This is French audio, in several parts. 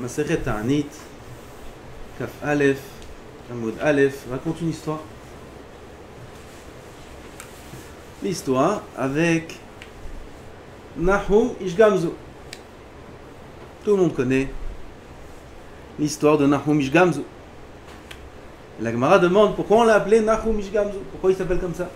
Maseret Ta'anit, Kaf Aleph, Amud Aleph, raconte une histoire. L'histoire avec Nahum Ish Gamzu. Tout le monde connaît l'histoire de Nahum Ish Gamzu. La Gemara demande pourquoi on l'a appelé Nahum Ish Gamzu. Pourquoi il s'appelle comme ça?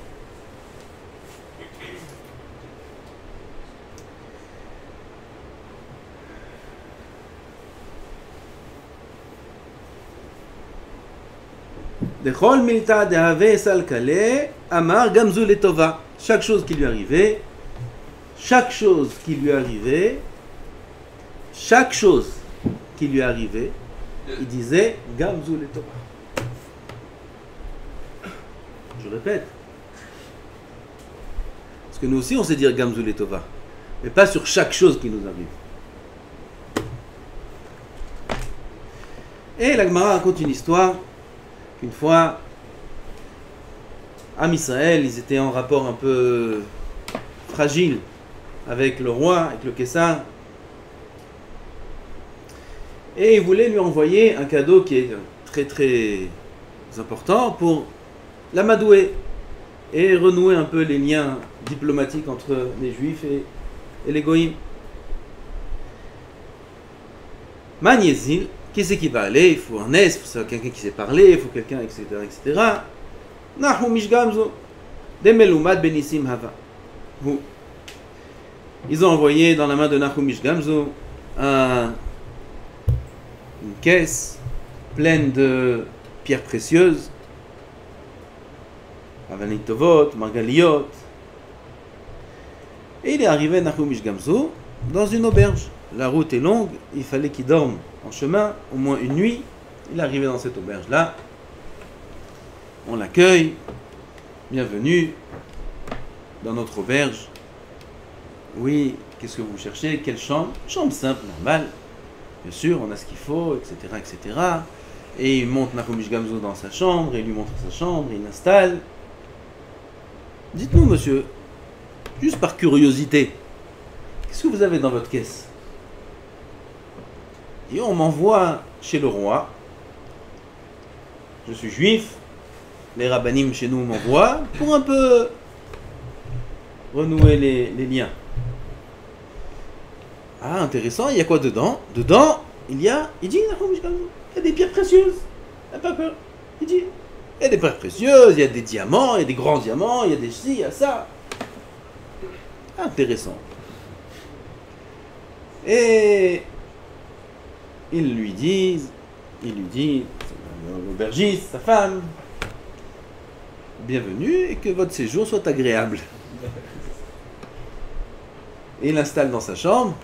Dechol milta dehave sal kale amar gamzu letova. Chaque chose qui lui arrivait, chaque chose qui lui arrivait, chaque chose qui lui arrivait, il disait gamzu letova. Je répète. Parce que nous aussi on sait dire gamzu letova, mais pas sur chaque chose qui nous arrive. Et la Gemara raconte une histoire. Une fois, Am Israël, ils étaient en rapport un peu fragile avec le roi, avec le Kessar. Et ils voulaient lui envoyer un cadeau qui est très très important pour l'amadouer et renouer un peu les liens diplomatiques entre les Juifs et les Goïms. Magnésil. Qui c'est qui va aller? Il faut un es, il faut quelqu'un qui sait parler, il faut quelqu'un, etc., etc. Nahum Ish Gamzu, Demelumad Benissim Hava. Ils ont envoyé dans la main de Nahum Ish Gamzu une caisse pleine de pierres précieuses, Avanitovot, Margaliot. Et il est arrivé Nahum Ish Gamzu dans une auberge. La route est longue, il fallait qu'il dorme en chemin, au moins une nuit. Il est arrivé dans cette auberge-là. On l'accueille. Bienvenue dans notre auberge. Oui, qu'est-ce que vous cherchez? Quelle chambre? Chambre simple, normale. Bien sûr, on a ce qu'il faut, etc., etc. Et il monte Nahum Ish Gamzu dans sa chambre, et il lui montre sa chambre, et il l'installe. Dites-nous, monsieur, juste par curiosité, qu'est-ce que vous avez dans votre caisse? Et on m'envoie chez le roi. Je suis juif. Les rabbinim chez nous m'envoient pour un peu renouer les liens. Ah, intéressant. Il y a quoi dedans? Dedans, il dit, il y a des pierres précieuses. Il n'a pas peur. Il dit, il y a des pierres précieuses, il y a des diamants, il y a des grands diamants, il y a des ci, il y a ça. Intéressant. Et il lui dit, l'aubergiste, sa femme, bienvenue et que votre séjour soit agréable. Et il l'installe dans sa chambre.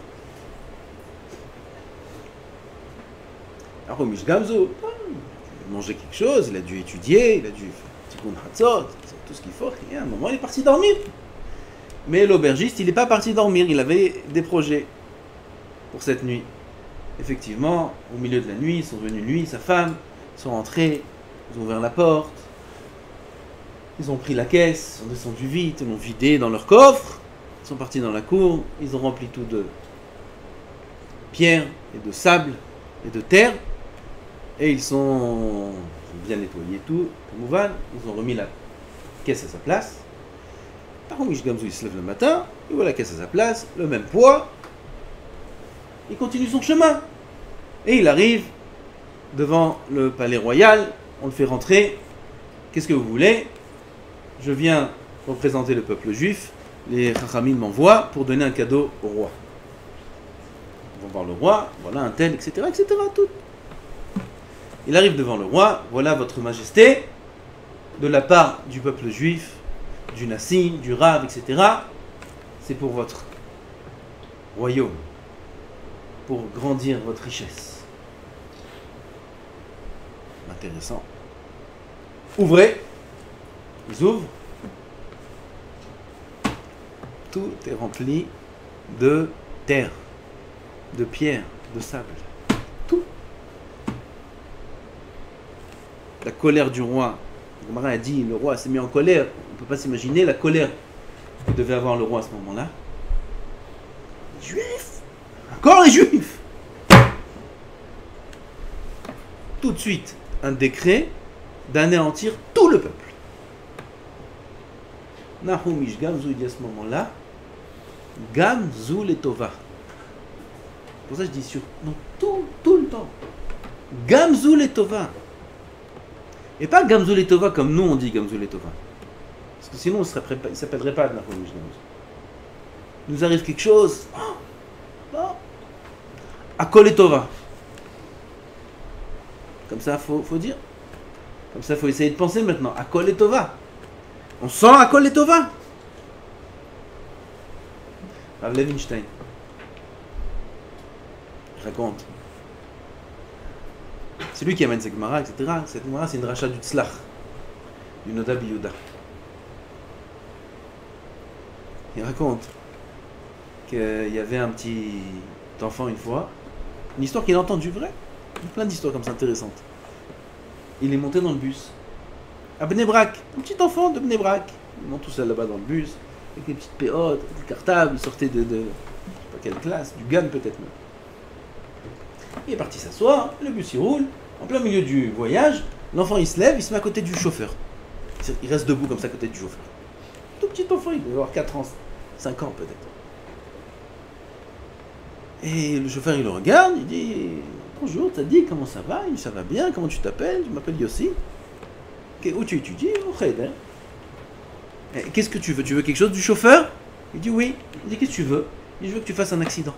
Nahum Ish Gamzu, il a mangé quelque chose, il a dû étudier, il a dû faire Tikkun Hatzot, tout ce qu'il faut. Et à un moment, il est parti dormir. Mais l'aubergiste, il n'est pas parti dormir, il avait des projets pour cette nuit. Effectivement, au milieu de la nuit, ils sont venus lui, sa femme, ils sont rentrés, ils ont ouvert la porte, ils ont pris la caisse, ils sont descendus vite, ils l'ont vidé dans leur coffre, ils sont partis dans la cour, ils ont rempli tout de pierre et de sable et de terre, et ils ont bien nettoyé tout, comme Mouvan, ils ont remis la caisse à sa place. Nahum Ish Gamzu, il se lève le matin, il voit la caisse à sa place, le même poids, il continue son chemin. Et il arrive devant le palais royal, on le fait rentrer. Qu'est-ce que vous voulez? Je viens représenter le peuple juif, les Chachamim m'envoient pour donner un cadeau au roi. Ils vont voir le roi, voilà un tel, etc., etc., tout. Il arrive devant le roi, voilà votre majesté, de la part du peuple juif, du Nassim, du Rav, etc., c'est pour votre royaume, pour grandir votre richesse. Intéressant. Ouvrez. Ils ouvrent. Tout est rempli de terre, de pierre, de sable. Tout. La colère du roi. Le marin a dit, le roi s'est mis en colère. On ne peut pas s'imaginer la colère que devait avoir le roi à ce moment-là. Les Juifs. Encore les Juifs. tout de suite un décret d'anéantir tout le peuple. Nahumish Gamzu, il dit à ce moment-là, Gamzu le Tova. Pour ça je dis sur non, tout le temps. Gamzu le Tova. Et pas Gamzu le Tova comme nous on dit Gamzu le Tova. Parce que sinon il ne s'appellerait pas Nahumish Gamzu. Il nous arrive quelque chose. Oh, Akol le Tova. Comme ça, faut dire. Comme ça, faut essayer de penser maintenant. Akol le Tova. On sent Akol le Tova. Rav Levinstein raconte. C'est lui qui amène cette Gemara, etc. Cette Gemara, c'est une rachat du Tzlach, du Noda Biyuda. Il raconte qu'il y avait un petit enfant une fois, une histoire qu'il a entendue, vraie. Il y a plein d'histoires comme ça intéressantes. Il est monté dans le bus à Bnei Brak, un petit enfant de Bnei Brak. Il monte tout seul là-bas dans le bus, avec des petites péotes, des cartables, il sortait de je sais pas quelle classe, du GAN peut-être même. Il est parti s'asseoir, le bus il roule, en plein milieu du voyage, l'enfant il se lève, il se met à côté du chauffeur. Il reste debout comme ça à côté du chauffeur. Tout petit enfant, il doit avoir 4 ans, 5 ans peut-être. Et le chauffeur il le regarde, il dit bonjour, t'as dit comment ça va? Il dit ça va bien, comment tu t'appelles? Je m'appelle Yossi. Où tu étudies? Au Cheder. Qu'est-ce que tu veux? Tu veux quelque chose du chauffeur? Il dit oui. Il dit qu'est-ce que tu veux? Il dit je veux que tu fasses un accident.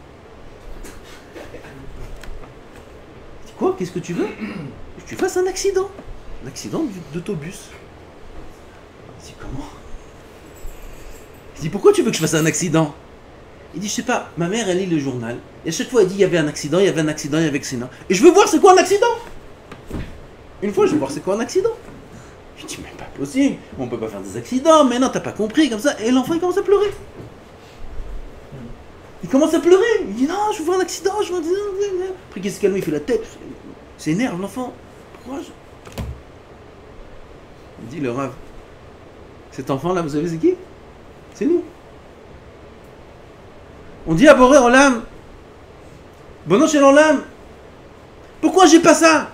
Il dit quoi? Qu'est-ce que tu veux? Que tu fasses un accident. Un accident d'autobus. Il dit comment? Il dit pourquoi tu veux que je fasse un accident? Il dit je sais pas, ma mère elle lit le journal et à chaque fois elle dit il y avait un accident, il y avait un accident, il y avait un accident. Et je veux voir c'est quoi un accident. Une fois je veux voir c'est quoi un accident. Je dis mais pas possible, on peut pas faire des accidents, mais non t'as pas compris comme ça. Et l'enfant il commence à pleurer. Il commence à pleurer, il dit non je veux voir un accident, je veux voir... Après qu'est-ce qu'il il fait la tête, c'est énerve l'enfant. Pourquoi je... Il dit le Rav, cet enfant là vous savez c'est qui? C'est nous. On dit à Boré Olam, Bono Shel Olam, pourquoi j'ai pas ça?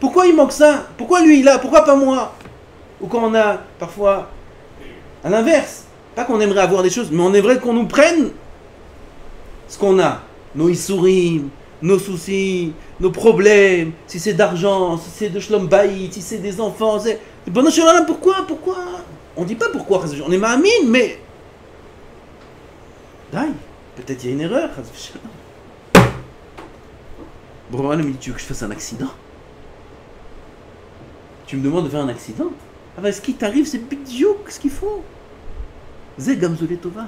Pourquoi il manque ça? Pourquoi lui il a? Pourquoi pas moi? Ou quand on a parfois à l'inverse, pas qu'on aimerait avoir des choses, mais on aimerait qu'on nous prenne ce qu'on a, nos issourim, nos soucis, nos problèmes, si c'est d'argent, si c'est de shlom bayit, si c'est des enfants, c'est... Bono Shel Olam, pourquoi? On dit pas pourquoi, on est ma'amine, mais... Daï, peut-être il y a une erreur. Bon, il me dit, tu veux que je fasse un accident? Tu me demandes de faire un accident? Ah ben, ce qui t'arrive, c'est bidiouk, ce qu'il faut. Zé Gamzu le Tova.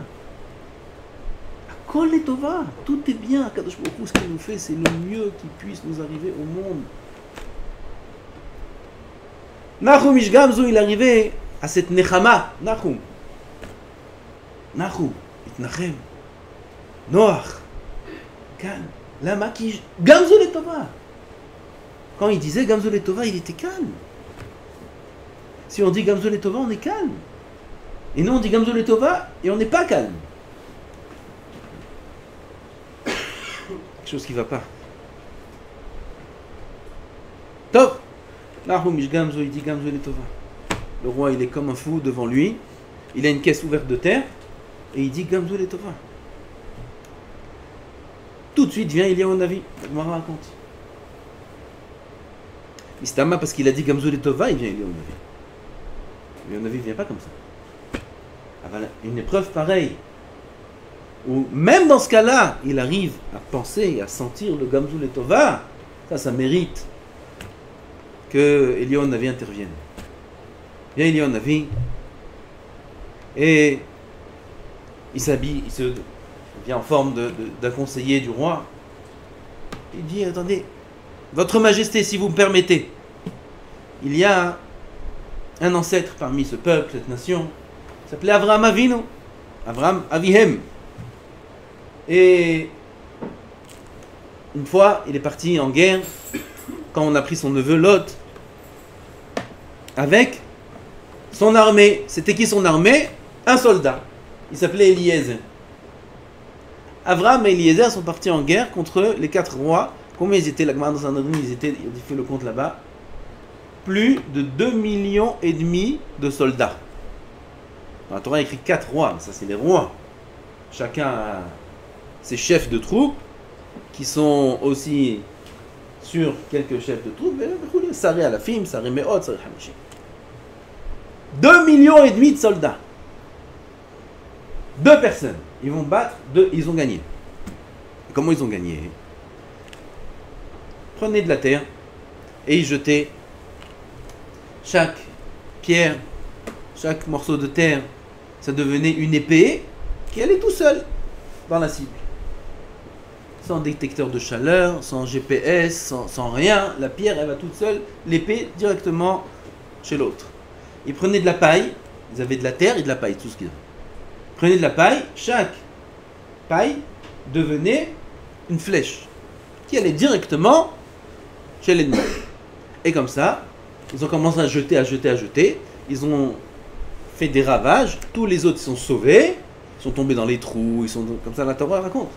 Akol le Tova. Tout est bien. Kadosh Baruch Hu, ce qu'il nous fait, c'est le mieux qui puisse nous arriver au monde. Nahum Ish Gamzu, il est arrivé à cette Nechama. Nahum, Itnachem. Noach, calme. Lama qui Gamzu le Tova. Quand il disait Gamzu le Tova, il était calme. Si on dit Gamzu le Tova, on est calme. Et nous on dit Gamzu le Tova et on n'est pas calme. Quelque chose qui ne va pas. Top. Nahum Ish Gamzu, il dit Gamzu le Tova. Le roi il est comme un fou devant lui. Il a une caisse ouverte de terre et il dit Gamzu le Tova. Tout de suite vient Eliyahu Navi. La Gemara raconte. Mistama parce qu'il a dit Gamzu le Tova, il vient Eliyahu Navi. Eliyahu Navi ne vient pas comme ça. Une épreuve pareille, où même dans ce cas-là, il arrive à penser et à sentir le Gamzu le Tova, ça mérite que Eliyahu Navi intervienne. Vient Eliyahu Navi et il s'habille, il se vient en forme d'un conseiller du roi. Il dit, attendez, votre majesté, si vous me permettez, il y a un ancêtre parmi ce peuple, cette nation, il s'appelait Avraham Avinu, Avraham Avihem. Et une fois, il est parti en guerre, quand on a pris son neveu Lot, avec son armée. C'était qui son armée? Un soldat. Il s'appelait Eliezer. Avraham et Eliezer sont partis en guerre contre les 4 rois Combien ils étaient, la Gemara dans Sanhedrin, ils étaient, il a fait le compte là-bas, plus de 2,5 millions de soldats. Dans la Torah, il écrit 4 rois, ça c'est les rois. Chacun a ses chefs de troupes, qui sont aussi sur quelques chefs de troupes. Saré Alafim, Saré Meot, Saré Hamishim. 2,5 millions de soldats. 2 personnes. Ils vont battre, ils ont gagné. Et comment ils ont gagné? Prenez de la terre et y jetez chaque pierre, chaque morceau de terre, ça devenait une épée qui allait tout seul dans la cible. Sans détecteur de chaleur, sans GPS, sans rien. La pierre, elle va toute seule, l'épée directement chez l'autre. Ils prenaient de la paille, ils avaient de la terre et de la paille, tout ce qu'ils avaient. Ils prenaient de la paille, chaque paille devenait une flèche qui allait directement chez l'ennemi. Et comme ça, ils ont commencé à jeter. Ils ont fait des ravages. Tous les autres sont sauvés. Ils sont tombés dans les trous. Ils sont comme ça, la Torah raconte.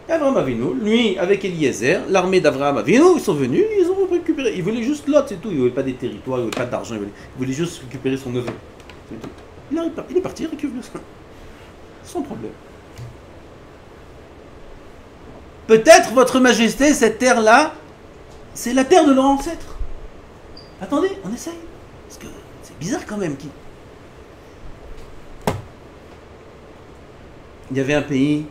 Et Abraham Avinu, lui, avec Eliezer, l'armée d'Abraham Avinu, ils sont venus, ils ont récupéré. Ils voulaient juste Lot, c'est tout. Ils ne voulaient pas des territoires, ils ne voulaient pas d'argent. Ils voulaient juste récupérer son neveu. C'est tout. Il est parti récupérer ça. Sans problème. Peut-être, votre majesté, cette terre-là, c'est la terre de leurs ancêtres. Attendez, on essaye. Parce que c'est bizarre quand même. Il y avait un pays,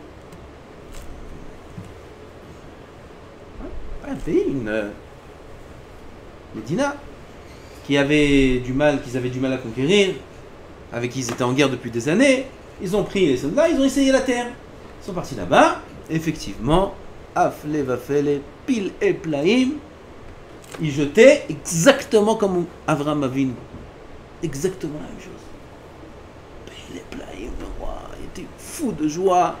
une Médina, qu'ils avaient du mal à conquérir, avec qui ils étaient en guerre depuis des années. Ils ont pris les soldats, ils ont essayé la terre. Ils sont partis là-bas. Effectivement, Afle Vafele, Pil et Plaim, ils jetaient exactement comme Avraham Avinu. Exactement la même chose. Pil et Plaim, le roi, il était fou de joie.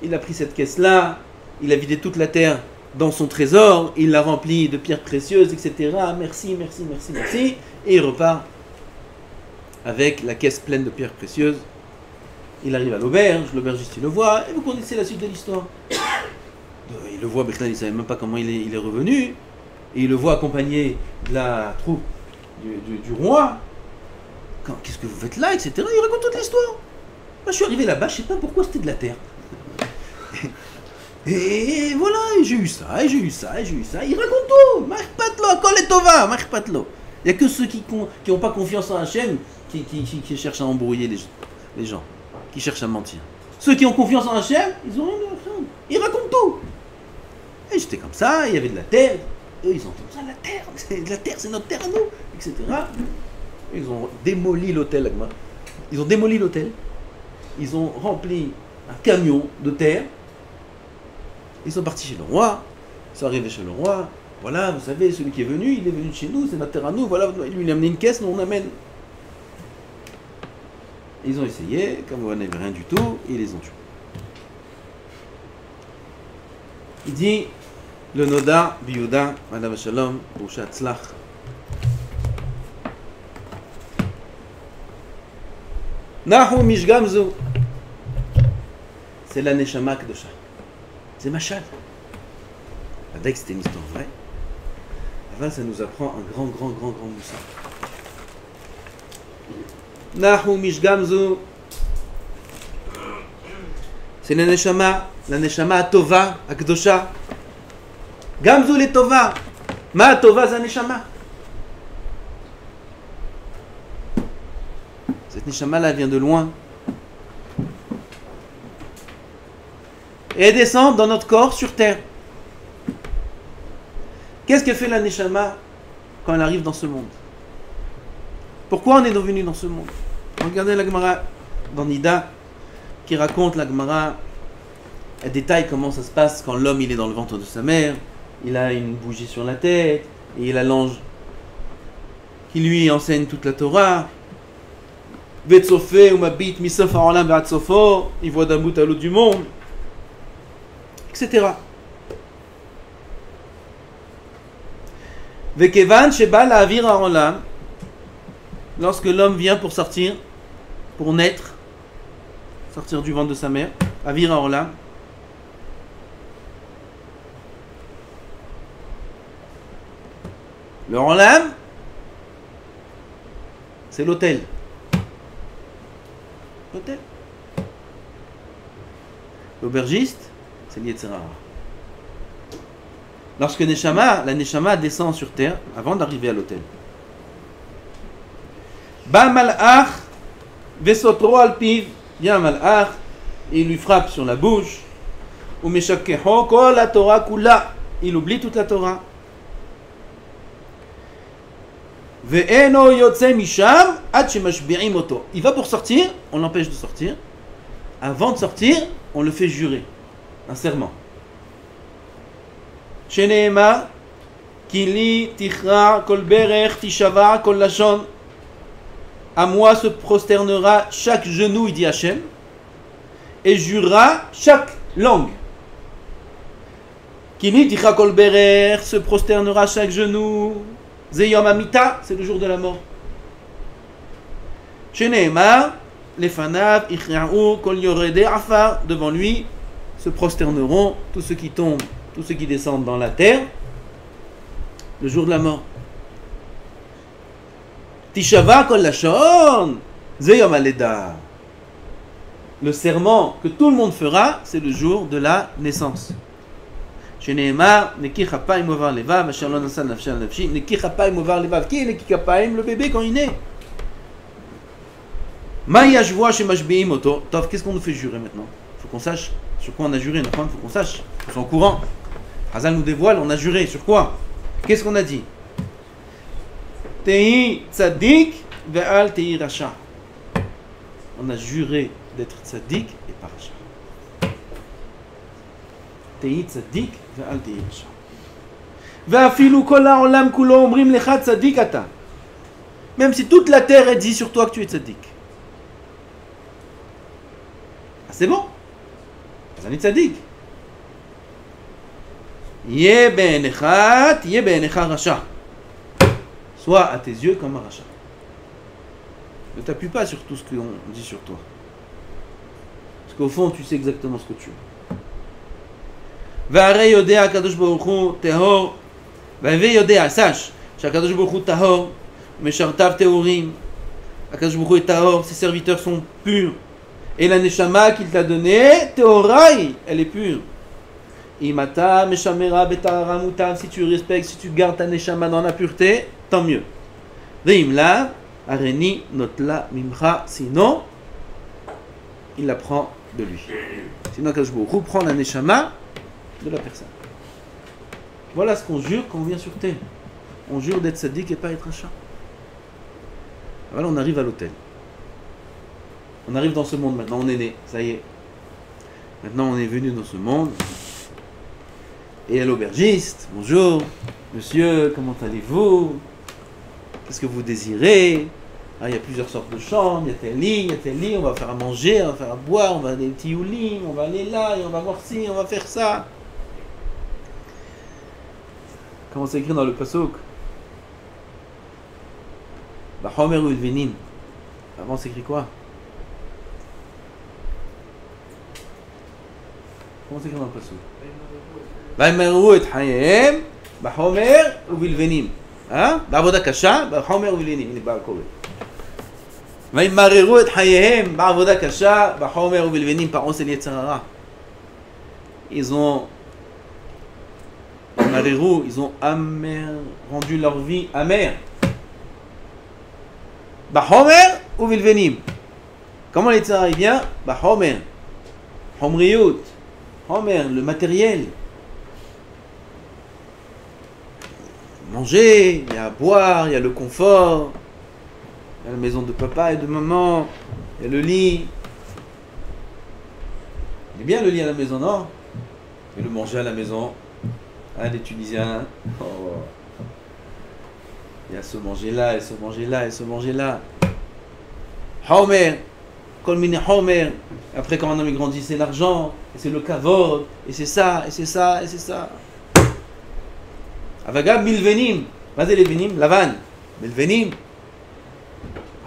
Il a pris cette caisse-là, il a vidé toute la terre dans son trésor, il l'a rempli de pierres précieuses, etc. Merci. Et il repart avec la caisse pleine de pierres précieuses. Il arrive à l'aubergiste il le voit, et vous connaissez la suite de l'histoire. Il le voit, il ne savait même pas comment il est revenu, et il le voit accompagné de la troupe du roi. Qu'est-ce que vous faites là, etc. Il raconte toute l'histoire. Moi, je suis arrivé là-bas, je ne sais pas pourquoi c'était de la terre. Et voilà, j'ai eu ça. Il raconte tout. Il n'y a que ceux qui n'ont pas confiance en Hachem qui cherchent à embrouiller les gens, qui cherchent à mentir. Ceux qui ont confiance en Hachem, ils ont rien à faire. Ils racontent tout. Et j'étais comme ça, il y avait de la terre. Eux, ils ont dit ça, la terre, c'est notre terre à nous, etc. Ils ont démoli l'hôtel. Ils ont rempli un camion de terre. Ils sont partis chez le roi. Ils sont arrivés chez le roi. Voilà, vous savez, celui qui est venu, il est venu de chez nous, c'est notre terre à nous. Voilà, lui, il a amené une caisse, nous on amène. Ils ont essayé, comme vous n'avez rien du tout, et ils les ont tués. Il dit, le Noda, Biyuda, Madame Shalom, Boucha Tzlach. Nahu Mishgamzu. C'est la Neshama Kedosha. C'est Machal. Avec c'était une histoire vraie. Avant, ça nous apprend un grand moussa. Nahu Mishgamzu. C'est la Neshama Tova, Akdosha. Gamzu le Tova. Ma Tova, c'est la Neshama. Cette Neshama là vient de loin. Et elle descend dans notre corps sur terre. Qu'est-ce que fait la Neshama quand elle arrive dans ce monde? Pourquoi on est devenu dans ce monde? Regardez la Gemara dans Nida qui raconte la Gemara. Elle détaille comment ça se passe quand l'homme il est dans le ventre de sa mère. Il a une bougie sur la tête et il a l'ange qui lui enseigne toute la Torah. Vetsofé ou mabit misof ha'olam v'atzofo. Il voit d'un bout à l'autre du monde, etc. Vekevan sheba la'avir ha'olam. Lorsque l'homme vient pour sortir, pour naître, sortir du ventre de sa mère, avir ha'olam. Le Olam, c'est l'hôtel. L'hôtel. L'aubergiste, c'est l'Yetzer Hara. Lorsque la Neshama descend sur terre, avant d'arriver à l'hôtel. Ba malach vesotro al piv, vient un malach, et il lui frappe sur la bouche. Ou meshakeho kol la Torah kula, il oublie toute la Torah. Ve'eno yotze misham ad shemashbi'im oto. Il va pour sortir, on l'empêche de sortir. Avant de sortir, on le fait jurer un serment. Sheneema kili tichra kol berech tishava kol lashon. À moi se prosternera chaque genou, il dit Hachem, et jurera chaque langue. Kili tichra kol berech, se prosternera chaque genou. Zeyom Amita, c'est le jour de la mort. Sheneema lefanav ichra'u kol yorede afar, devant lui se prosterneront tous ceux qui tombent, tous ceux qui descendent dans la terre, le jour de la mort. Tishava kol lashon, zeyom aleda. Le serment que tout le monde fera, c'est le jour de la naissance. Sheneema neki chapaim ovar levav, asher lo nasa nafshe al nafshi, neki chapaim ovar levav. Qui est neki chapaim? Le bébé quand il naît. Maïa jvoa chez mashbiim oto. Tov, qu'est-ce qu'on nous fait jurer maintenant? Il faut qu'on sache sur quoi on a juré. Il faut qu'on sache. On soit au courant. Hazal nous dévoile, on a juré. Sur quoi? Qu'est-ce qu'on a dit? Tehi tzadik ve'al tehi racha. On a juré d'être tzadik et pas racha. Tehi tzadik ve'al tehi racha. Ve'afilu kol ha'olam kulo omrim lecha tzadik ata. Même si toute la terre dit sur toi que tu es tzadik. Ah, c'est bon. אז אני צדיק. יהיה בעיניך, תהיה בעיניך רשע. Sois à tes yeux comme un rachat. Ne t'appuie pas sur tout ce qu'on dit sur toi. Parce qu'au fond, tu sais exactement ce que tu es. והרי יודע הקדוש ברוך הוא טהור, והווה יודע, sache, שהקדוש ברוך הוא טהור, ומשרתיו טהורים. הקדוש ברוך הוא est טהור, ses serviteurs sont purs. Et la neshama qu'il t'a donnée, Teorai, elle est pure. Imata meshamera betahara mutav, si tu respectes, si tu gardes ta neshama dans la pureté, tant mieux. Veimla, areni notla mimcha, sinon, il la prend de lui. Sinon, Kadosh Baruch Hu prend la neshama de la personne. Voilà ce qu'on jure quand on vient sur terre. On jure d'être sadique et pas être rachat. Voilà, on arrive à l'autel. On arrive dans ce monde maintenant, on est né, ça y est. Maintenant on est venu dans ce monde. Et à l'aubergiste, bonjour, monsieur, comment allez-vous? Qu'est-ce que vous désirez? Ah, il y a plusieurs sortes de chambres, il y a tel lit, on va faire à manger, on va faire à boire, on va aller des petits oulim, on va aller là, et on va voir ci, on va faire ça. Comment c'est écrit dans le pasuk? Bahomer ou Ilvenim. Avant c'est écrit quoi? Comment c'est écrit dans le pasuk? וימררו את חייהם בחומר ובלבנים. בעבודה קשה, בחומר ובלבנים. הנה בעל קורא. וימררו את חייהם בעבודה קשה, בחומר ובלבנים. פרעה c'est l'Yetzer Hara. Ils ont rendu leur vie amère. Bahomer ou Vilvenim. Comment l'Yetzer Hara vient? Bahomer. Homriyut. Homer, le matériel. Manger, il y a à boire, il y a le confort, il y a la maison de papa et de maman, il y a le lit. Il est bien le lit à la maison, non? Et le manger à la maison, hein, les Tunisiens. Oh. Il y a ce manger là, et ce manger là, et ce manger là. Homer, Kolmine Homer. Après, quand un homme grandit, c'est l'argent, et c'est le kavod, et c'est ça, et c'est ça, et c'est ça. Avagab milvenim. מה זה לבנים? לבן. מלבנים.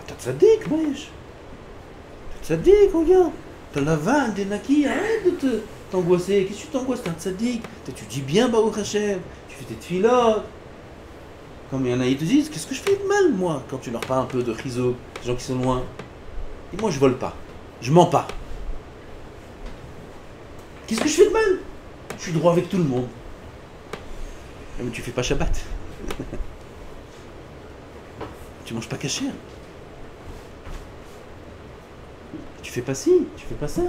אתה צדיק, מה יש? אתה צדיק, regarde. T'as לבן, t'es naki, arrête de t'angoisser. Qu'est-ce que tu t'angoisses? T'es un tzaddik. Tu dis bien, Baruch Hashem. Tu fais tes tfilotes. Comme il y en a, ils te disent, qu'est-ce que je fais de mal, moi, quand tu leur parles un peu de Chizuk, des gens qui sont loin. Et moi, je vole pas. Je mens pas. Qu'est-ce que je fais de mal? Je suis droit avec tout le monde. Mais tu fais pas Shabbat. Tu manges pas caché. Tu fais pas ci, tu fais pas ça.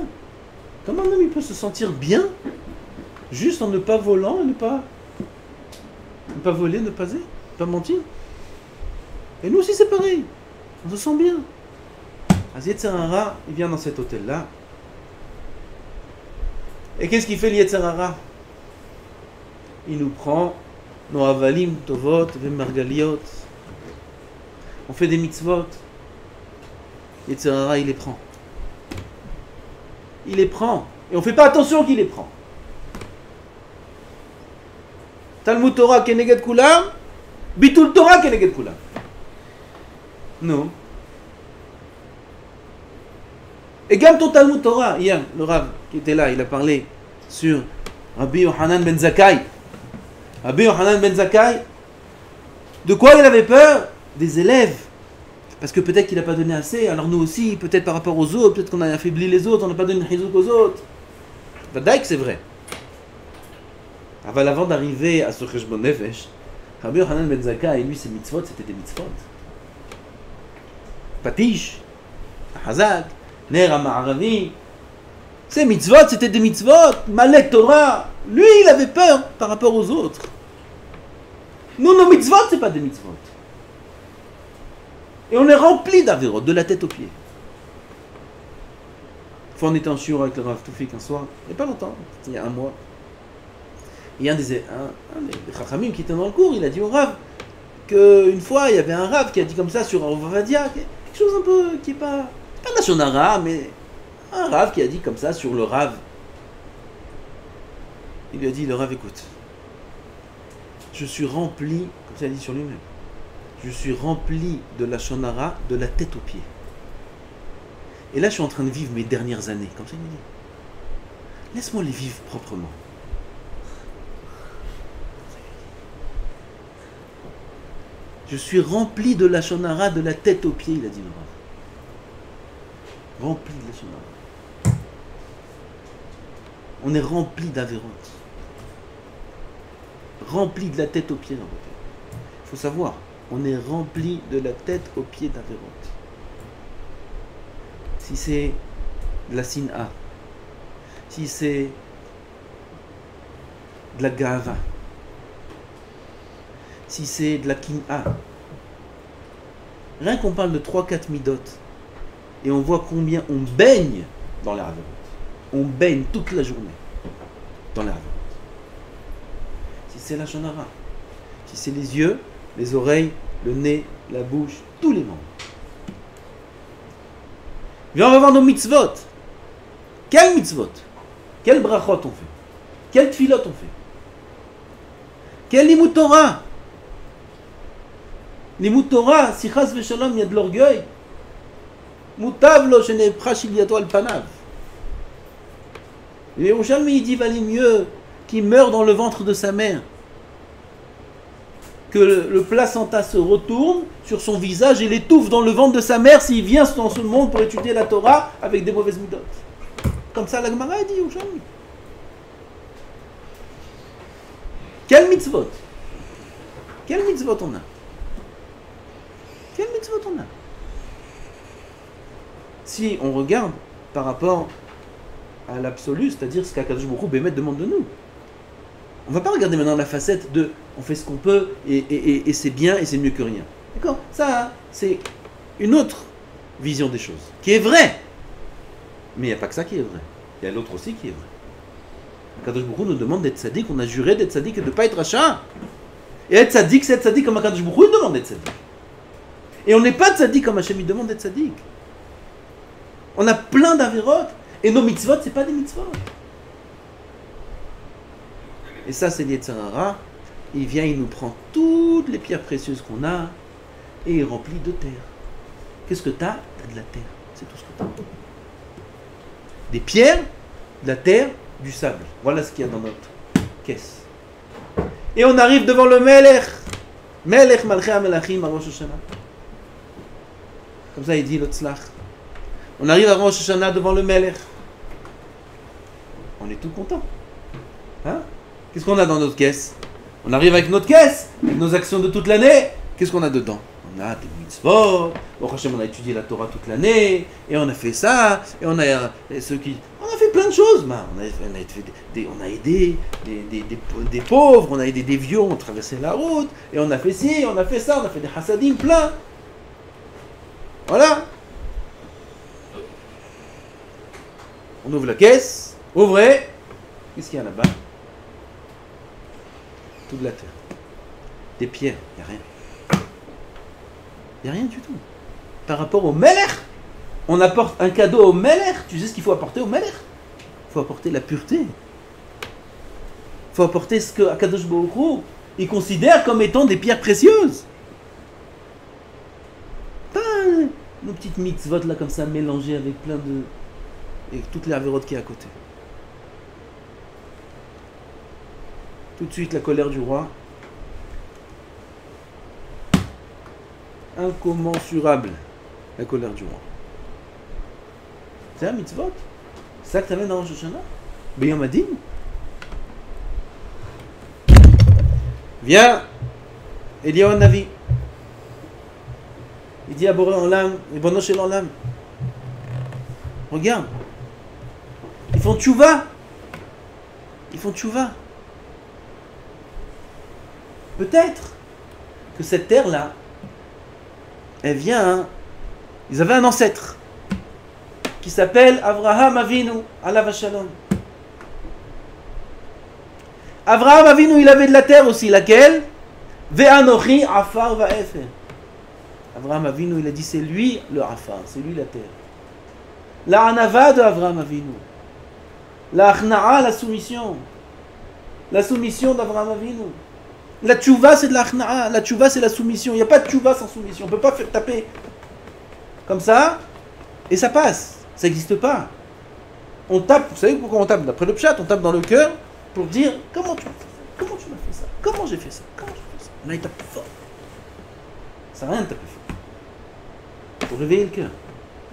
Comment un homme il peut se sentir bien juste en ne pas volant, ne pas voler, ne pas mentir? Et nous aussi c'est pareil. On se sent bien. Yetzer Hara, il vient dans cet hôtel-là. Et qu'est-ce qu'il fait le Yetzer Hara? Il nous prend nos avalim, tovot, margaliot. On fait des mitzvot. Yetzer Hara, il les prend. Il les prend. Et on ne fait pas attention qu'il les prend. Talmud Torah keneged kulam, bitul Torah keneged kulam. Non. Et comme ton Talmud Torah, hier, le Rav qui était là, il a parlé sur Rabbi Yochanan ben Zakkai. Rabbi Yochanan ben Zakkai, de quoi il avait peur? Des élèves. Parce que peut-être qu'il n'a pas donné assez, alors nous aussi, peut-être par rapport aux autres, peut-être qu'on a affaibli les autres, on n'a pas donné une chizouk aux autres. Vadaïk, c'est vrai. Avant d'arriver à ce Cheshbon Nefesh, Rabbi Yochanan ben Zakkai, lui, ses mitzvot, c'était des mitzvot. Patish, Hazak, Ner HaMa'aravi. Ces mitzvot, c'était des mitzvot. Malek Torah. Lui, il avait peur par rapport aux autres. Nous, nos mitzvot, c'est pas des mitzvot. Et on est rempli d'avérots, de la tête aux pieds. Une fois, on était en shiur avec le Rav Toufik un soir, il n'y a pas longtemps, il y a un mois. Et un des Chachamim qui était dans le cours, il a dit au Rav qu'une fois, il y avait un Rav qui a dit comme ça sur Rav Ovadia, quelque chose un peu qui n'est pas Lashon Hara, mais un Rav qui a dit comme ça sur le Rav. Il lui a dit, le Rav, écoute, je suis rempli, comme ça il a dit sur lui-même, je suis rempli de Lashon Hara de la tête aux pieds. Et là, je suis en train de vivre mes dernières années. Comme ça, il me dit, laisse-moi les vivre proprement. Je suis rempli de Lashon Hara de la tête aux pieds, il a dit le Rav. Rempli de Lashon Hara. On est rempli d'avérotes. Rempli de la tête aux pieds. Il faut savoir, on est rempli de la tête aux pieds d'avérotes. Si c'est de la sin'a, si c'est de la gava, si c'est de la kin'a, rien qu'on parle de 3-4 midot, et on voit combien on baigne dans les avérotes. On baigne toute la journée dans les avérotes. Si c'est la Lashon Hara, si c'est les yeux, les oreilles, le nez, la bouche, tous les membres. Viens, on va voir nos mitzvot. Quel mitzvot? Quel brachot on fait? Quel tfilot on fait? Quel limud Torah? Limud Torah, si chas v'shalom, il y a de l'orgueil. Mutav lo shenepra shiliato al panav. Et Yerushalmi, il dit, valait mieux qu'il meure dans le ventre de sa mère, que le placenta se retourne sur son visage et l'étouffe dans le ventre de sa mère s'il vient dans ce monde pour étudier la Torah avec des mauvaises midot. Comme ça, la Gemara a dit aujourd'hui. Quel mitzvot? Quel mitzvot on a? Quel mitzvot on a? Si on regarde par rapport à l'absolu, c'est-à-dire ce qu'Akadosh Baruch Hu Bémet demande de nous. On ne va pas regarder maintenant la facette de on fait ce qu'on peut et c'est bien et c'est mieux que rien. D'accord? Ça, c'est une autre vision des choses, qui est vraie. Mais il n'y a pas que ça qui est vrai. Il y a l'autre aussi qui est vrai. Akadosh Baruch Hu nous demande d'être sadique, on a juré d'être sadique et de ne pas être rachat. Et être sadique, c'est être sadique comme Akadosh Baruch Hu demande d'être sadique. Et on n'est pas sadique comme Hachem il demande d'être sadique. On a plein d'avérotes, et nos mitzvot, c'est pas des mitzvot. Et ça, c'est l'Yetzer Hara. Il vient, il nous prend toutes les pierres précieuses qu'on a et il remplit de terre. Qu'est-ce que tu as? Tu as de la terre. C'est tout ce que tu as. Des pierres, de la terre, du sable. Voilà ce qu'il y a dans notre caisse. Et on arrive devant le Melech. Melech Malchei HaMelachim à Rosh Hashanah. Comme ça, il dit le tzlach. On arrive à Rosh Hashanah devant le Melech. On est tout content. Hein? Qu'est-ce qu'on a dans notre caisse? On arrive avec notre caisse, avec nos actions de toute l'année. Qu'est-ce qu'on a dedans? On a des mitzvot. Au Hashem, on a étudié la Torah toute l'année. Et on a fait ça. Et on a ceux qui... On a fait plein de choses. On a aidé des pauvres. On a aidé des vieux. On a traversé la route. Et on a fait ci, on a fait ça. On a fait des chassadim plein. Voilà. On ouvre la caisse. Ouvrez. Qu'est-ce qu'il y a là-bas? Toute la terre. Des pierres. Il n'y a rien. Il n'y a rien du tout. Par rapport au Melech, on apporte un cadeau au Melech. Tu sais ce qu'il faut apporter au Melech? Il faut apporter la pureté. Il faut apporter ce que Akadosh Baruch Hu, il considère comme étant des pierres précieuses. Pas nos petites mitzvot là comme ça mélangées avec plein de... et toutes les avérotes qui est à côté. Tout de suite la colère du roi. Incommensurable, la colère du roi. C'est un mitzvot. C'est ça que tu amènes dans Rosh Hashanah? Beyom Adin. Viens, Eliyahu Navi. Il dit à Boré Olam, Ribono Shel Olam, regarde, ils font tchouva. Ils font tchouva. Peut-être que cette terre-là, elle vient, ils avaient un ancêtre qui s'appelle Avraham Avinu, alav shalom. Avraham Avinu, il avait de la terre aussi, laquelle? Ve'anochi afar va'efer. Avraham Avinu, il a dit c'est lui le afar, c'est lui la terre. La anava de Avraham Avinu. La achna'a, la soumission. La soumission d'Avraham Avinu. La tchouva, c'est de la chna'a. La tchouva, c'est la soumission. Il n'y a pas de tchouva sans soumission. On ne peut pas faire taper comme ça et ça passe. Ça n'existe pas. On tape, vous savez pourquoi on tape? D'après le pshat, on tape dans le cœur pour dire comment tu m'as fait ça? Comment tu m'as fait ça? Comment j'ai fait ça? Comment j'ai fait ça? Là, il tape fort. Ça n'a rien de taper fort. Pour réveiller le cœur.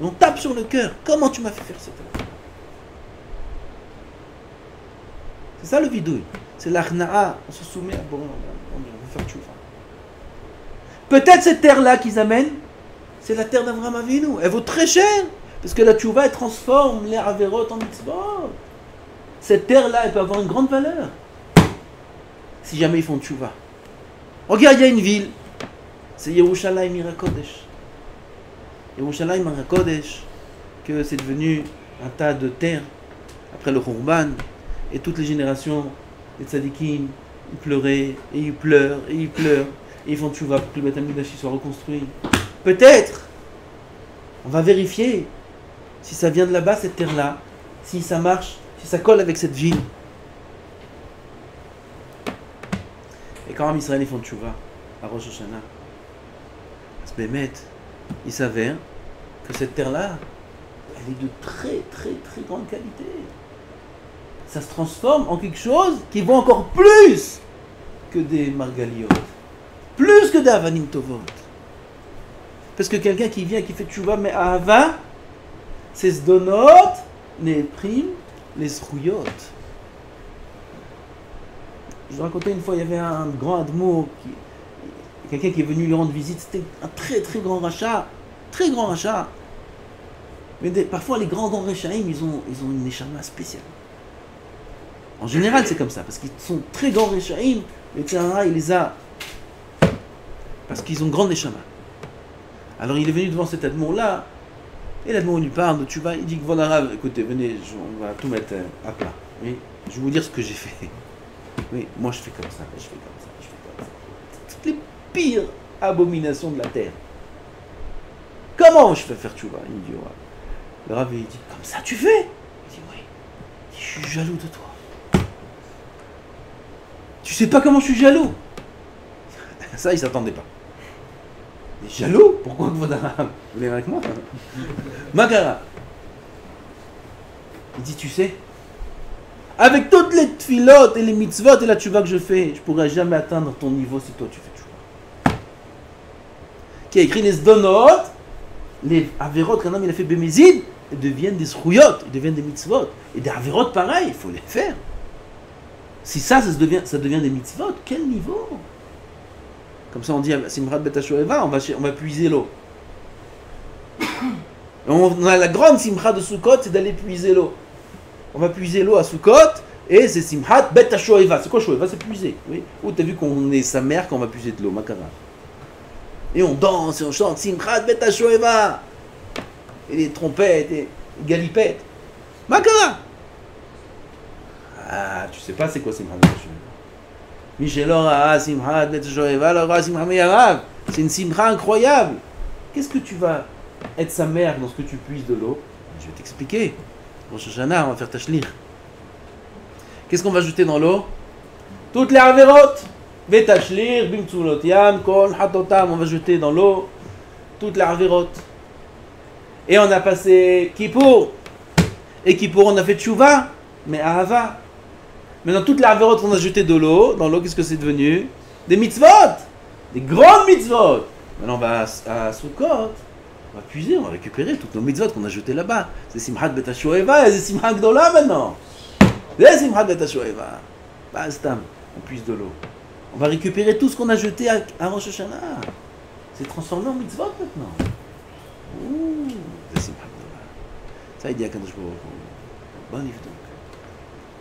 On tape sur le cœur. Comment tu m'as fait faire ça? C'est ça le vidouille. C'est l'achna'a. On se soumet à Boré. On va faire tchouva. Peut-être cette terre-là qu'ils amènent, c'est la terre d'Avraham Avinu. Elle vaut très cher. Parce que la tchouva, elle transforme les avérotes en mitzvot. Cette terre-là, elle peut avoir une grande valeur. Si jamais ils font tchouva. Regarde, il y a une ville. C'est Yerushalayim Ira Kodesh. Yerushalayim Ira Kodesh, que c'est devenu un tas de terre après le Khurban. Et toutes les générations, les tzadikim, ils pleuraient, et ils pleurent, et ils pleurent. Et ils font tchouva pour que le Beth Amikdash soit reconstruit. Peut-être, on va vérifier si ça vient de là-bas, cette terre-là, si ça marche, si ça colle avec cette ville. Et quand Israël ils font tchouva à Rosh Hashanah, à ce Bémet, il s'avère que cette terre-là, elle est de très très très grande qualité. Ça se transforme en quelque chose qui vaut encore plus que des margaliot, plus que des avanim tovot. Parce que quelqu'un qui vient, qui fait tchouva, mais à Hava, c'est zdonot, les primes, les zruyot. Je vous racontais une fois, il y avait un grand admour, quelqu'un qui est venu lui rendre visite, c'était un très très grand rachat, très grand rachat. Mais parfois les grands rachaim, ils ont une neshama spéciale. En général, c'est comme ça, parce qu'ils sont très grands Rechaïm, le Tchara, il les a, parce qu'ils ont grande Neshama. Alors il est venu devant cet admon-là, et l'admon lui parle de Tchouva, il dit que voilà, écoutez, venez, on va tout mettre à plat. Oui, je vais vous dire ce que j'ai fait. Oui, moi je fais comme ça, je fais comme ça, je fais comme ça. Toutes les pires abominations de la terre. Comment je fais faire Tchouva? Il me dit, ouais. Le Rav, il dit, comme ça tu fais? Il dit, oui. Il dit, je suis jaloux de toi. Tu sais pas comment je suis jaloux? Ça, il s'attendait pas. Il est jaloux? Pourquoi vous voulez avec moi? Magara. Il dit, tu sais, avec toutes les tfilotes et les mitzvot et la tchouva que je fais, je pourrais jamais atteindre ton niveau si toi tu fais tchouva. qui a écrit les Zdonot, les Averot qu'un homme il a fait Bémézid, ils deviennent des Srouyot, ils deviennent des mitzvot. Et des Averot pareil, il faut les faire. Si ça devient des mitzvot, quel niveau? Comme ça on dit Simchat Bet HaShoeva, on va puiser l'eau. On a la grande Simchat de Sukkot, c'est d'aller puiser l'eau. On va puiser l'eau à Sukkot, et c'est Simchat Bet HaShoeva. C'est quoi Shoeva? C'est puiser. Oui. Ou t'as vu qu'on est sa mère quand on va puiser de l'eau, Makara. Et on danse et on chante Simchat Bet HaShoeva. Et les trompettes et les galipettes. Makara. Ah, tu sais pas c'est quoi Simchat Bet HaShoeva. Michel Ora, Simchat Bet HaShoeva, Ora Simchat Meyarav. C'est une Simcha incroyable. Qu'est-ce que tu vas être sa mère dans ce que tu puises de l'eau? Je vais t'expliquer. Rosh Hashanah, on va faire tachlir. Qu'est-ce qu'on va ajouter dans l'eau? Toutes les averot. Vetachlir, bimtzulot yam, kol, hatotam. On va jeter dans l'eau toutes les averot. Et on a passé Kippour. Et Kippour, on a fait tchouva, mais ahava. Maintenant, toutes les averot qu'on a jeté de l'eau, dans l'eau, qu'est-ce que c'est devenu? Des mitzvot. Des grandes mitzvot. Maintenant, on va à Sukkot. On va puiser, on va récupérer toutes nos mitzvot qu'on a jetées là-bas. C'est Simchat Bet HaShoeva et c'est Simchat Gdola maintenant. C'est Simchat Bet HaShoeva. Bah, Stam, on puise de l'eau. On va récupérer tout ce qu'on a jeté à Rosh Hashanah. C'est transformé en mitzvot maintenant. Ouh, c'est Simchat Gdola. Ça, il dit à Kadosh Baruch Hu. Bon, donc.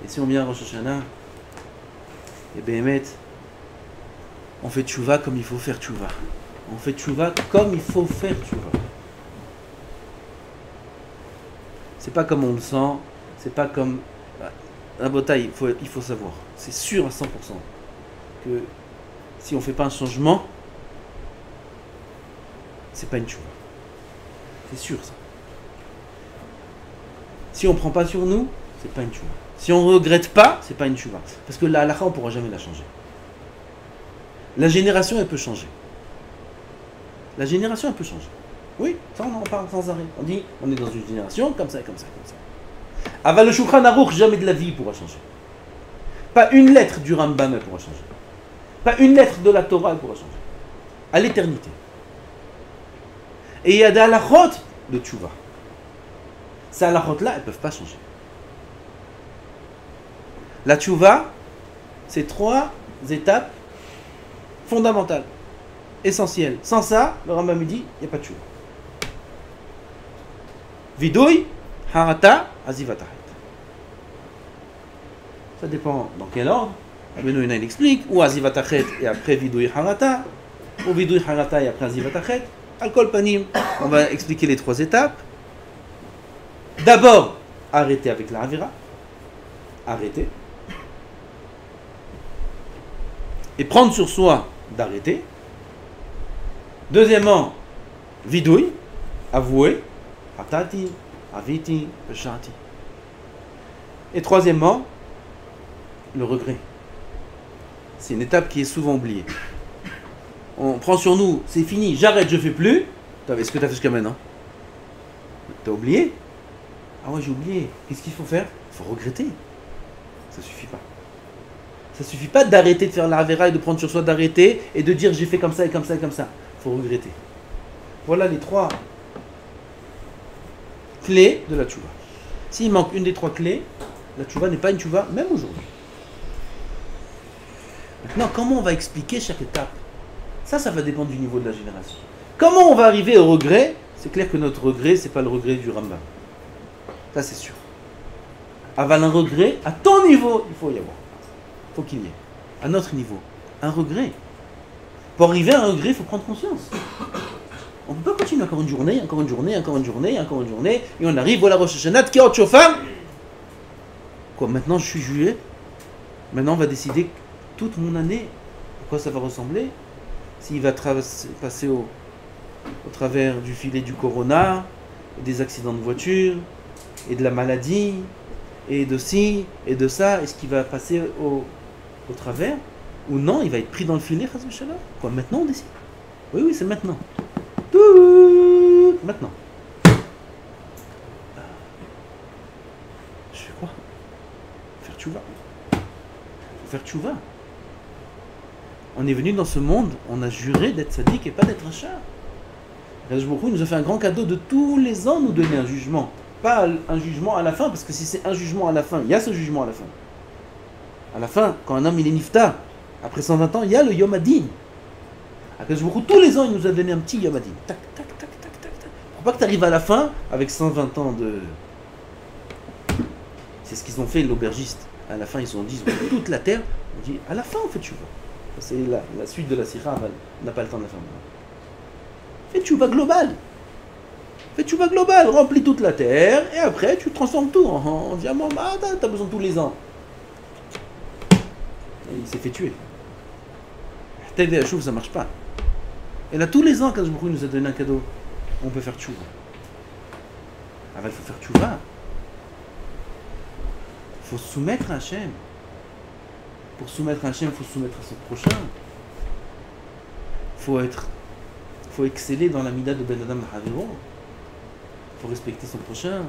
Et si on vient à Rosh Hashanah, et Béhémet, on fait tchouva comme il faut faire tchouva. On fait tchouva comme il faut faire tchouva. C'est pas comme on le sent, c'est pas comme... La bataille, il faut savoir. C'est sûr à 100% que si on fait pas un changement, c'est pas une tchouva. C'est sûr ça. Si on prend pas sur nous, c'est pas une tchouva. Si on regrette pas, c'est pas une tchouva. Parce que la halakha, on pourra jamais la changer. La génération, elle peut changer. La génération, elle peut changer. Oui, ça on en parle sans arrêt. On dit, on est dans une génération comme ça, comme ça, comme ça. Aval le Shulchan Aruch, jamais de la vie pourra changer. Pas une lettre du Rambam elle pourra changer. Pas une lettre de la Torah elle pourra changer. À l'éternité. Et il y a des halachot de tchouva. Ces halachot-là, elles ne peuvent pas changer. La tchouva, c'est 3 étapes fondamentales, essentielles. Sans ça, le Rambam dit, il n'y a pas de tchouva. Vidouille, harata, azivatachet. Ça dépend dans quel ordre. Rabbeinu il explique, ou azivatachet et après vidouille harata, ou vidouille harata et après azivatachet. Al-kol panim, on va expliquer les 3 étapes. D'abord, arrêter avec la avira. Arrêter. Et prendre sur soi d'arrêter. Deuxièmement, vidouille, avouer. Hatati, aviti, peshati. Et troisièmement, le regret. C'est une étape qui est souvent oubliée. On prend sur nous, c'est fini, j'arrête, je fais plus. Est-ce que tu as fait jusqu'à maintenant? Tu as oublié? Ah ouais, j'ai oublié. Qu'est-ce qu'il faut faire? Il faut regretter. Ça suffit pas. Ça suffit pas d'arrêter de faire la avera et de prendre sur soi d'arrêter et de dire j'ai fait comme ça et comme ça et comme ça. Il faut regretter. Voilà les 3 clés de la tchouva. S'il manque une des 3 clés, la tchouva n'est pas une tchouva, même aujourd'hui. Maintenant, comment on va expliquer chaque étape? Ça va dépendre du niveau de la génération. Comment on va arriver au regret? C'est clair que notre regret, c'est pas le regret du Rambam. Ça, c'est sûr. Aval un regret, à ton niveau, il faut y avoir. Il faut qu'il y ait. À notre niveau, un regret. Pour arriver à un regret, il faut prendre conscience. On ne peut pas continuer encore une journée, encore une journée, encore une journée, encore une journée, et on arrive, voilà Rosh Hashanah, Tkiot Shofar. Quoi, maintenant je suis juillet, maintenant on va décider toute mon année, à quoi ça va ressembler, s'il va passer au travers du filet du corona, des accidents de voiture, et de la maladie, et de ci, et de ça, est-ce qu'il va passer au travers, ou non, il va être pris dans le filet, quoi, maintenant on décide. Oui, c'est maintenant. Tout maintenant. Je fais quoi? Faire tchouva. Faire tchouva. On est venu dans ce monde, on a juré d'être sadique et pas d'être un chat. Akadosh Baruch Hu, il nous a fait un grand cadeau de tous les ans nous donner un jugement. Pas un jugement à la fin, parce que si c'est un jugement à la fin, il y a ce jugement à la fin. À la fin, quand un homme il est nifta, après 120 ans, il y a le Yom Hadin. Akadosh Baruch Hu, tous les ans, il nous a donné un petit Yom Hadin. Tac, tac, tac, tac, tac, tac. Pour pas que tu arrives à la fin avec 120 ans de... C'est ce qu'ils ont fait, l'aubergiste. À la fin, ils ont dit, toute la terre, on dit, à la fin, on fait tchouva. C'est la suite de la sira, on n'a pas le temps de la faire. Fais tchouva global. Fais tchouva global, remplis toute la terre, et après, tu transformes tout en diamant. Ah, t'as besoin tous les ans. Et il s'est fait tuer. T'aider à chouva, ça marche pas. Et là, tous les ans, quand il nous a donné un cadeau, on peut faire tchouva. Ah, il faut faire tchouva. Il faut se soumettre à Hachem. Pour soumettre à Hachem, il faut se soumettre à son prochain. Il faut exceller dans la mida de Ben Adam Havero. Il faut respecter son prochain.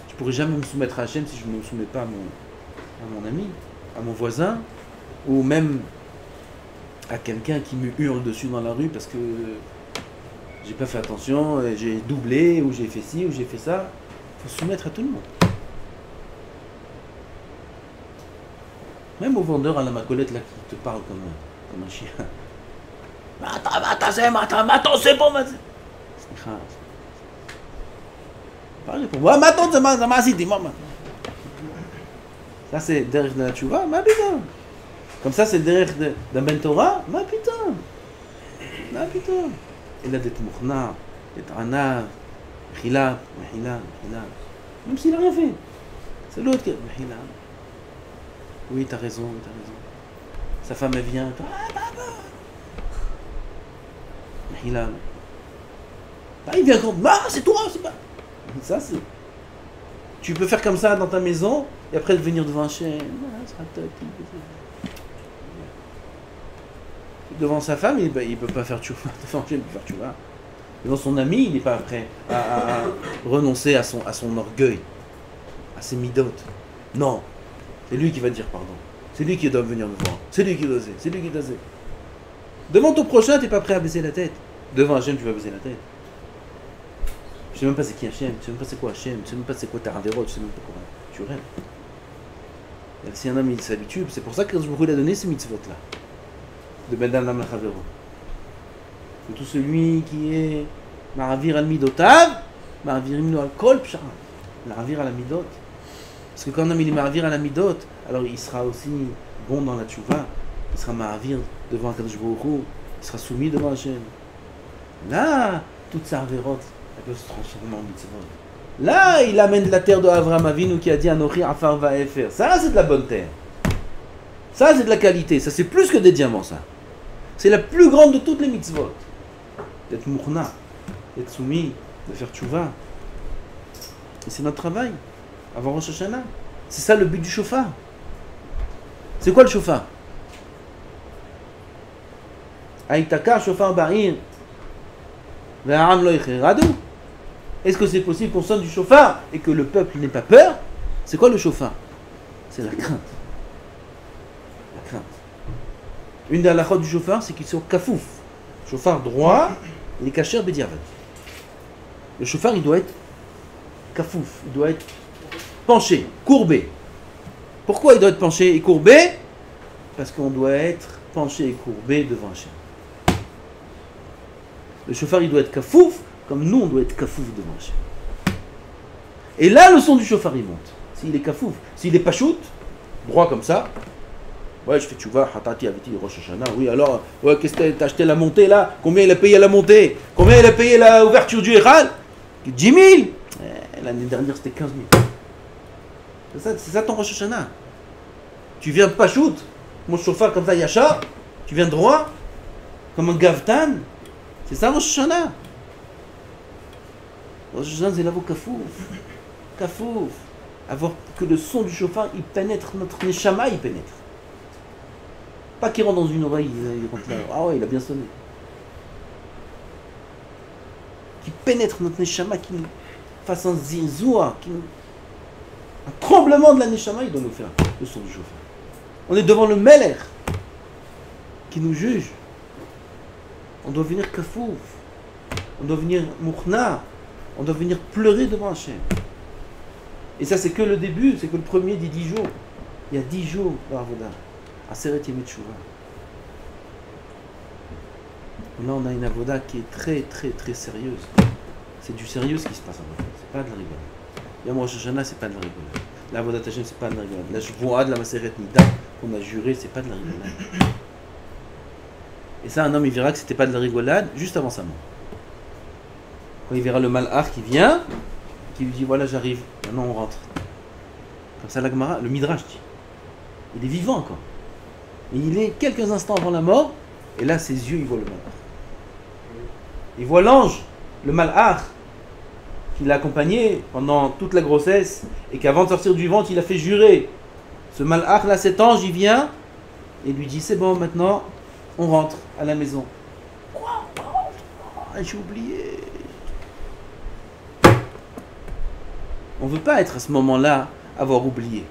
Je ne pourrais jamais me soumettre à Hachem si je ne me soumets pas à mon ami, à mon voisin, ou même à quelqu'un qui me hurle dessus dans la rue parce que j'ai pas fait attention, j'ai doublé, ou j'ai fait ci, ou j'ai fait ça. Il faut se soumettre à tout le monde. Même au vendeur à la macolette là qui te parle comme un chien. Attends, c'est bon, parlez pour moi, ça c'est derrière de la tchouva, ma putain. Comme ça c'est derrière d'un ben Torah, ma putain. Et là d'être mourna, d'être anav, mechila. Même s'il n'a rien fait. C'est l'autre qui a mechila. Oui, t'as raison. Sa femme, elle vient. Il vient comme c'est toi, c'est pas. Ça, c'est. Tu peux faire comme ça dans ta maison et après venir devant Hachem. Devant sa femme, il peut pas faire tchouva. Devant Hachem, il peut faire tchouva. Devant son ami, il n'est pas prêt à renoncer à son orgueil, à ses midotes. Non. C'est lui qui va dire pardon. C'est lui qui doit venir me voir. C'est lui qui doit oser. Devant ton prochain, tu n'es pas prêt à baisser la tête. Devant Hachem, tu vas baisser la tête. Je ne sais même pas c'est qui Hachem. Je ne sais même pas c'est quoi Hachem. Je ne sais même pas c'est quoi ta Raverot. Je ne sais même pas quoi. Tu rêves. Et si un homme il s'habitue, c'est pour ça que je vous a donné ces mitzvot-là. De Ben Adam la Raverot. Que tout celui qui est Maravir al Midotav, Maravirim al Kol Pshara. Maravir al Midot. Parce que quand un homme il est Maravir à la Midot, alors il sera aussi bon dans la tchouva, il sera Maravir devant Akadosh Baruch Hu, il sera soumis devant Hachem. Là, toute sa Haverot, elle peut se transformer en mitzvot. Là, il amène la terre de Avraham Avinu qui a dit Anochi Afar Va'efer. Ça, c'est de la bonne terre. Ça, c'est de la qualité. Ça, c'est plus que des diamants, ça. C'est la plus grande de toutes les mitzvot. D'être mourna, d'être soumis, de faire tchouva. Et c'est notre travail. Avant Rosh Hashanah. C'est ça le but du shofar. C'est quoi le shofar? Aïtaka shofar ba'ir ve'aram lo yichiradu. Est-ce que c'est possible qu'on sonne du shofar et que le peuple n'ait pas peur? C'est quoi le shofar? C'est la crainte. La crainte. Une des halachot du shofar, c'est qu'il soit kafouf. Shofar droit, il est kacher bediavad. Le shofar, il doit être kafouf. Il doit être penché, courbé. Pourquoi il doit être penché et courbé? Parce qu'on doit être penché et courbé devant Hachem. Le shofar il doit être kafouf, comme nous on doit être kafouf devant Hachem. Et là le son du shofar il monte. S'il est kafouf, s'il est pachout, droit comme ça, ouais je fais tchouva, hatati aviti Rosh Hashanah, oui alors, ouais qu'est-ce que t'as acheté la montée là? Combien il a payé la montée? Combien il a payé l'ouverture du Echal? 10 000? L'année dernière c'était 15 000. C'est ça ton Rosh Hashanah. Tu viens pas shoot, mon chauffeur comme ça, Yachar, tu viens droit, comme un gavtan. C'est ça Rosh Hashanah. Rosh Hashanah c'est là-bas kafouf. Avoir que le son du chauffeur il pénètre notre neshama, il pénètre. Pas qu'il rentre dans une oreille, il rentre là. Ah ouais, il a bien sonné. Qui pénètre notre neshama, qui nous fasse un zinzoua, un tremblement de la neshama, il doit nous faire le son du chauffeur. On est devant le Meler qui nous juge. On doit venir kafouf. On doit venir mouchna. On doit venir pleurer devant Hachem. Et ça, c'est que le début, c'est que le premier des 10 jours. Il y a 10 jours d'Avoda. Aseret Yemei Teshuvah. Là, on a une Avoda qui est très, très, très sérieuse. C'est du sérieux ce qui se passe en fait. C'est pas de la rigolade. Yom Rosh Hashanah, c'est pas de la rigolade. La Avodat Hashem, c'est pas de la rigolade. La Shvoa de la Maseret Nida, qu'on a juré, c'est pas de la rigolade. Et ça, un homme, il verra que c'était pas de la rigolade juste avant sa mort. Quand il verra le Malach qui vient, qui lui dit voilà, j'arrive, maintenant on rentre. Comme ça, la Gemara, le Midrash dit. Il est vivant encore. Et il est quelques instants avant la mort, et là, ses yeux, ils voient le Malach. Il voit l'ange, le Malach, qui l'a accompagné pendant toute la grossesse, et qu'avant de sortir du ventre, il a fait jurer. Ce Malach, là, cet ange, il vient, et lui dit c'est bon, maintenant, on rentre à la maison. Quoi? J'ai oublié. On ne veut pas être à ce moment-là, avoir oublié.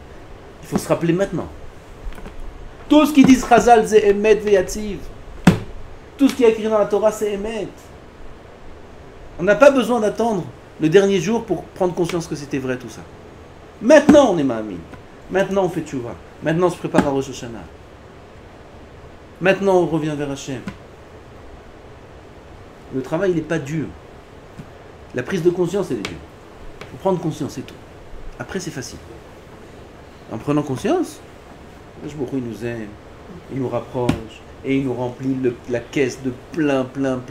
Il faut se rappeler maintenant. Tout ce qu'ils disent Chazal, c'est Emet Veyativ. Tout ce qui est écrit dans la Torah, c'est Emet. On n'a pas besoin d'attendre le dernier jour pour prendre conscience que c'était vrai tout ça. Maintenant, on est Ma'amin. Maintenant, on fait Tchouva. Maintenant, on se prépare à Rosh Hashanah. Maintenant, on revient vers Hachem. Le travail, il n'est pas dur. La prise de conscience, elle est dure. Il faut prendre conscience, c'est tout. Après, c'est facile. En prenant conscience, il nous aime, il nous rapproche, et il nous remplit la caisse de plein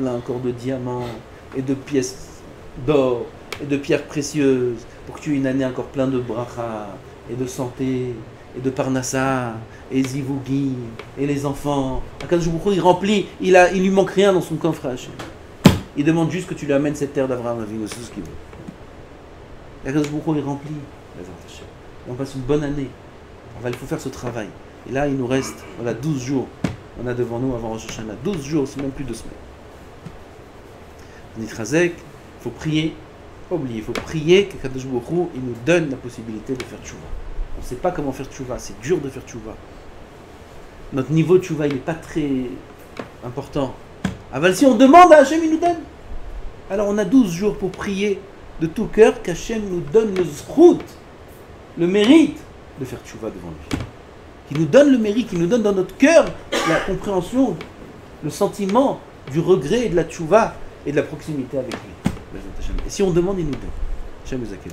encore de diamants, et de pièces d'or, et de pierres précieuses, pour que tu aies une année encore plein de bracha, et de santé, et de parnassa, et zivougi, et les enfants. Akadosh Baruch Hu, il remplit, il lui manque rien dans son coffre. Il demande juste que tu lui amènes cette terre d'Abraham Avinu, c'est tout ce qu'il veut. Akadosh Baruch Hu, il remplit. On passe une bonne année. Il faut faire ce travail. Et là, il nous reste 12 jours. On a devant nous avant Rosh Hashanah. 12 jours, c'est même plus 2 semaines. Nitrazek, il faut prier. Pas oublier, il faut prier que Kadosh Baruch Hu, il nous donne la possibilité de faire tchouva. On ne sait pas comment faire tchouva, c'est dur de faire tchouva. Notre niveau de tchouva, il n'est pas très important. Aval, si on demande à Hachem, il nous donne. Alors on a 12 jours pour prier de tout cœur qu'Hachem nous donne le zrout, le mérite de faire tchouva devant lui. Qu'il nous donne le mérite, qu'il nous donne dans notre cœur la compréhension, le sentiment du regret et de la tchouva et de la proximité avec lui. Et si on demande, il nous donne. Hachem nous accueille.